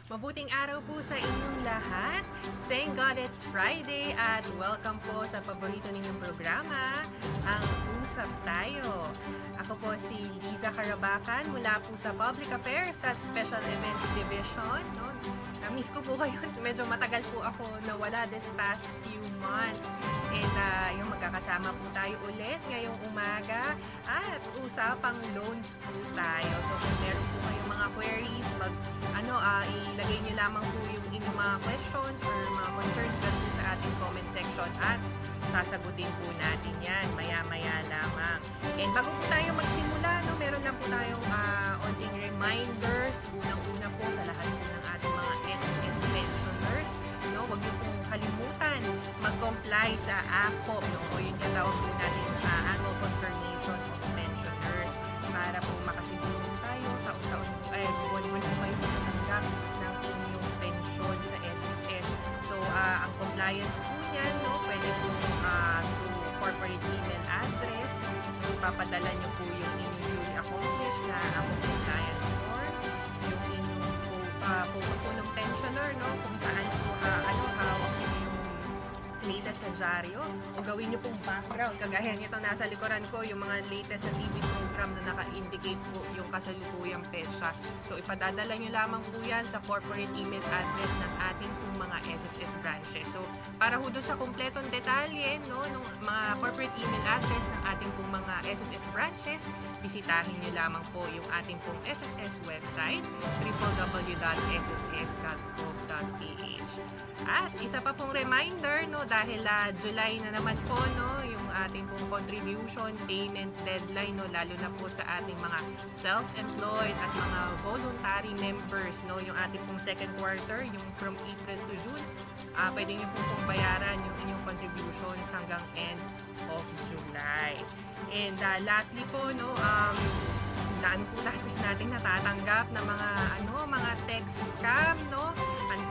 Mabuting araw po sa inyong lahat. Thank God it's Friday at welcome po sa paborito ninyong programa, ang Usap Tayo. Ako po si Liza Carabacan mula po sa Public Affairs at Special Events Division. No? Na-miss ko po kayo. Medyo matagal po ako nawala this past few months. And yung magkakasama po tayo ulit ngayong umaga at usapang loans po tayo. So kung meron po kayong mga queries, ilagay nyo lamang po yung inyong mga questions or mga concerns dyan po sa ating comment section at sasagutin po natin yan maya-maya lamang. And bago po tayo magsimula, meron lang po tayong onting reminders. Unang-una po sa lahat po ng ating mga SSS pensioners. Huwag niyo pong kalimutan mag-comply sa ACOP. O yun yung tawag po natin Annual Confirmation of Pensioners para po makasiguro tayo buwan-buwan po kayo matanggap ng inyong pensyon sa SSS. So, ang compliance po niyan, pwede po through corporate email address. Ipapadala niyo po yung inyong duly accomplished na compliance form, yung inyong photo po ng pensioner, kung saan po hawak niyo yung latest sa dyaryo o gawin niyo pong background. Kagaya nito nasa likuran ko, yung mga latest sa TV program na naka-indicate po yung kasalukuyang petsa. So, ipadadala niyo lamang po yan sa corporate email address ng ating pong mga SSS branches. So, para ho doon sa kumpletong detalye, ng mga corporate email address ng ating pong mga SSS branches, bisitahin niyo lamang po yung ating pong SSS website, www.sss.gov.ph. At isa pa pong reminder, dahil July na naman po, yung ating pong contribution payment deadline, lalo na po sa ating mga self-employed at mga voluntary members, yung ating pong second quarter, yung from April to June, pwede nyo pong bayaran yung inyong contributions hanggang end of July. And lastly po, daan po natin natatanggap na mga text scam,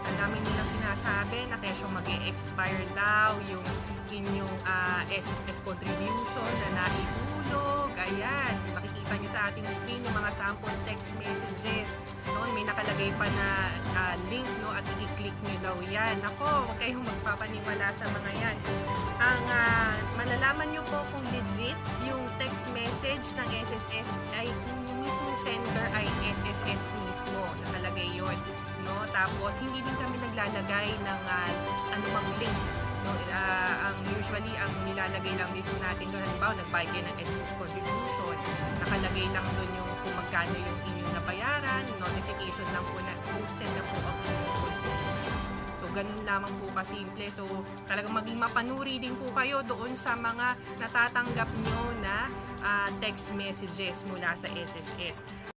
ang dami nilang sinasabi na kesyo mag-e-expire daw yung inyong SSS contribution na naihulog. Ayan, makikita nyo sa ating screen yung mga sample text messages. May nakalagay pa na link, at i-click nyo daw yan. Ako, huwag kayong magpapaniwala sa mga yan. Ang malalaman nyo po kung legit yung text message ng SSS ay kung yung mismong sender ay SSS mismo. Nakalagay yun. Tapos, hindi din kami naglalagay ng anumang link. Usually, ang nilalagay lang dito natin doon, halimbawa, nag-buy kayo ng SSS contribution, nakalagay lang doon yung kung magkano yung inyong nabayaran, notification lang po na posted na po ang inyong contributions. So, ganun lamang po kasimple. So, talagang maging mapanuri din po kayo doon sa mga natatanggap nyo na text messages mula sa SSS.